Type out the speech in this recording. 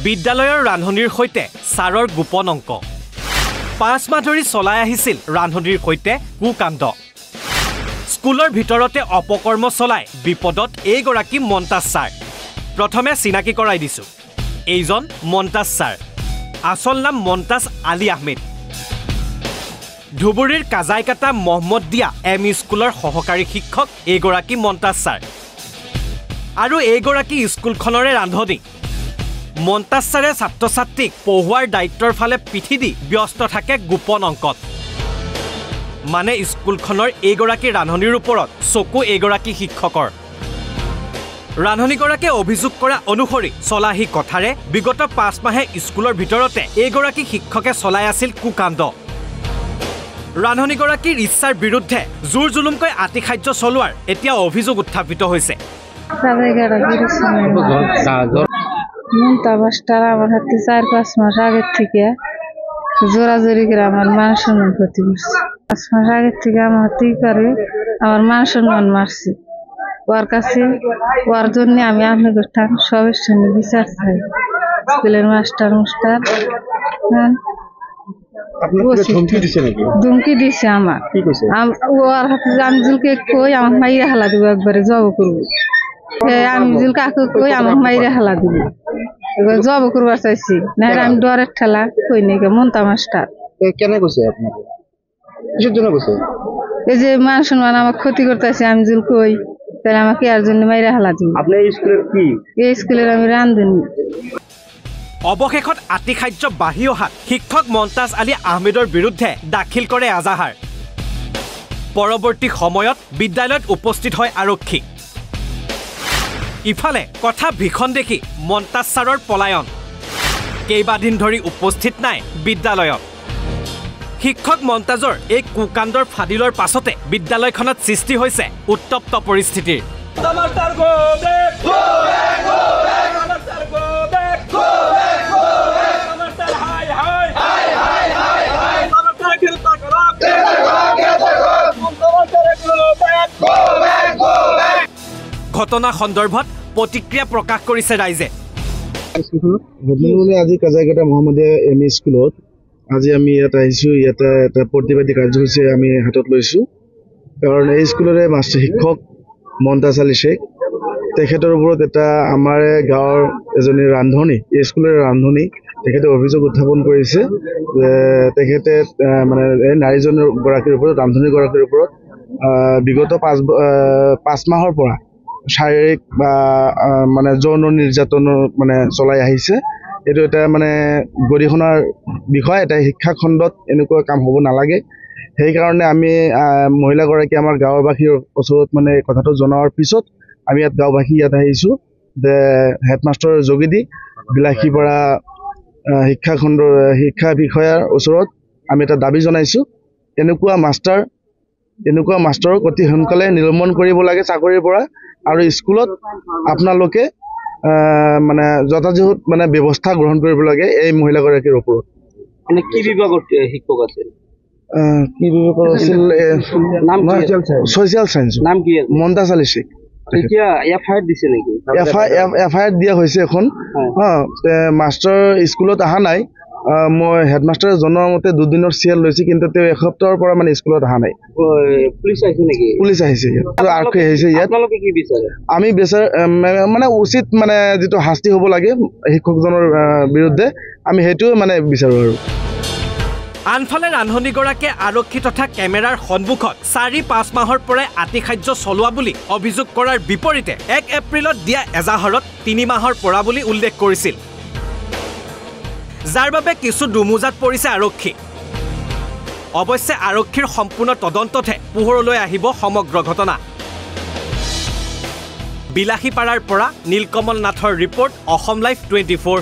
বিদ্যালয়ৰ ৰান্ধনিৰ সৈতে ছাৰৰ গোপন অংক 5 মাহ ধৰি চলাই আহিছিল ৰান্ধনিৰ সৈতে কুকাণ্ড স্কুলৰ ভিতৰতে অপকৰ্ম চলাই বিপদত এইগৰাকী মন্তাজ ছাৰ প্ৰথমে চিনাকি কৰাই দিছো এইজন মন্তাজ ছাৰ আসল নাম মন্তাজ আলী আহমেদ ধুবুৰীৰ কাজাইকাটা মহম্মদিয়া এম স্কুলৰ সহকাৰী শিক্ষক এইগৰাকী মন্তাজ ছাৰ আৰু এইগৰাকী স্কুলখনৰে ৰান্ধনি মন্তাজ ছাৰে ছাত্ৰ-ছাত্ৰীক পঢ়ুৱাৰ দায়িত্বৰ ফালে পিঠি দি ব্যস্ত থাকে গোপন অংকত মানে স্কুলখনৰ এইগৰাকী ৰান্ধনিৰ ওপৰত চকু এইগৰাকী শিক্ষকৰ ৰান্ধনিগৰাকীয়ে অভিযোগ কৰা অনুসৰি চলাহি কথাৰে বিগত 5 মাহে স্কুলৰ ভিতৰতে এইগৰাকী শিক্ষকে চলাই আছিল কুকাণ্ড ৰান্ধনিগৰাকীৰ ইচ্ছাৰ বিৰুদ্ধে জোৰ জুলুমকৈ আতিখাদ্য চলোৱাৰ এতিয়া অভিযোগ উত্থাপিত হৈছে মন্তাবাসটার আমার হাতে 4-5 মাস আগের থেকে জোরাজোরি করে আমার মান সম্মান ক্ষতি করছে 5 মাস আগের থেকে আমার হাতেই করে আমার মান সম্মান মারছে ওর কাছে ওর জন্য আমি আপনাদের সবের সঙ্গে বিচার চাই স্কুলের মাস্টার ধুমকি দিছে আমার ওর হাতে জামজুলকে কই আমার মাইরা হালা দিব একবারে জব করবো আমি জুল কাকু কই আমার মাইরা হালা দিব জব করবার চাইছি না আমি ডরের ঠেলা কই নাকি মন্তা মাস্টার কেন কইছে আপনাকে কিসের জন্য কইছে এই যে মান সম্মান আমার ক্ষতি করতেছে আমি জুল কই তাহলে আমাকে আর জন্য মাইরা হালা দিব আপনি এই স্কুলের কি এই স্কুলের আমি রান্ধনি অৱশেষত আতিখাদ্য বাঢ়ি অহাত শিক্ষক মন্তাজ আলী আহমেদৰ বিৰুদ্ধে দাখিল কৰে এজাহাৰ পৰৱৰ্তী সময়ত বিদ্যালয়ত উপস্থিত হয় আৰক্ষী ইফালে কথা ভীষণ দেখি মন্তাজ ছাৰৰ পলায়ন কেইবাদিন ধৰি উপস্থিত নাই বিদ্যালয়ত শিক্ষক মন্তাজৰ এই কুকাণ্ডৰ ফাদিলৰ পাছতে বিদ্যালয়খনত সৃষ্টি হৈছে উত্তপ্ত পৰিস্থিতিৰ ঘটনা সন্দৰ্ভত প্ৰতিক্ৰিয়া প্ৰকাশ কৰিছে ৰাইজে আজি কাজাইকাটা মহম্মদিয়া এম ই স্কুলত আজি আমি ইয়াত আহিছোঁ ইয়াতে এটা প্ৰতিবাদী কাৰ্যসূচী আমি হাতত লৈছোঁ কাৰণ এই স্কুলৰে মাষ্টাৰ শিক্ষক মন্তাজ আলী শ্বেখ তেখেতৰ ওপৰত এটা আমাৰ গাঁৱৰ এজনী ৰান্ধনি এই স্কুলৰে ৰান্ধনি তেখেতে অভিযোগ উত্থাপন কৰিছে তেখেতে মানে এই নাৰীজনৰ গৰাকীৰ ওপৰত ৰান্ধনিগৰাকীৰ ওপৰত বিগত 5 মাহৰ পৰা শাৰীৰিক বা মানে যৌন নিৰ্যাতনৰ মানে চলাই আহিছে এইটো এটা মানে গৰিহণাৰ বিষয় এটা শিক্ষা খণ্ডত এনেকুৱা কাম হ'ব নালাগে সেইকাৰণে আমি মহিলাগৰাকী আমাৰ গাঁওবাসীৰ ওচৰত মানে কথাটো জনোৱাৰ পিছত আমি ইয়াত গাঁওবাসী ইয়াত আহিছোঁ যে হেডমাষ্টাৰৰ যোগেদি বিলাসীপাৰা শিক্ষা বিষয়াৰ ওচৰত আমি এটা দাবী জনাইছোঁ এনেকুৱা মাষ্টাৰক অতি সোনকালে নিলম্বন কৰিব লাগে চাকৰিৰ পৰা আৰু স্কুলত আপোনালোকে মানে যথাযথ মানে ব্যৱস্থা গ্ৰহণ কৰিব লাগে এই মহিলাগৰাকীৰ ওপৰত মানে কি বিভাগৰ শিক্ষক আছিল কি বিভাগৰ আছিল নাম ছ'চিয়েল সায়েন্স নাম কি মন্তাজ আলী শ্বেখ এতিয়া এফআইআৰ দিছে নেকি এফআইআৰ দিয়া হৈছে এখন মাষ্টাৰ স্কুলত অহা নাই মই হেডমাষ্টাৰে জনোৱা মতে 2 দিনৰ চিএল লৈছে কিন্তু তেওঁ এসপ্তাহৰ পৰা মানে স্কুলত অহা নাই পুলিচ আহিছে নেকি পুলিচ আহিছে আৰু আৰক্ষী আহিছে ইয়াত আপোনালোকে কি বিচাৰে আমি মানে উচিত মানে যেটো শাস্তি হ'ব লাগে শিক্ষকজনৰ বিৰুদ্ধে আমি হেতু মানে বিচাৰো আৰু আনফালে ৰান্ধনিগৰাকীয়ে আৰক্ষী তথা কেমেৰাৰ সন্মুখত 4-5 মাহৰ পৰাই আতিখাদ্য চলোৱা বুলি অভিযোগ কৰাৰ বিপৰীতে 1 এপ্ৰিলত দিয়া এজাহাৰত 3 মাহৰ পৰা বুলি উল্লেখ কৰিছিল যাৰ বাবে কিছু দুমুজাত পৰিছে আৰক্ষী অৱশ্যে আৰক্ষীৰ সম্পূৰ্ণ তদন্ততহে পোহৰলৈ আহিব সমগ্ৰ ঘটনা বিলাসীপাৰাৰ পৰা নীলকমল নাথৰ ৰিপৰ্ট অসম লাইভ 24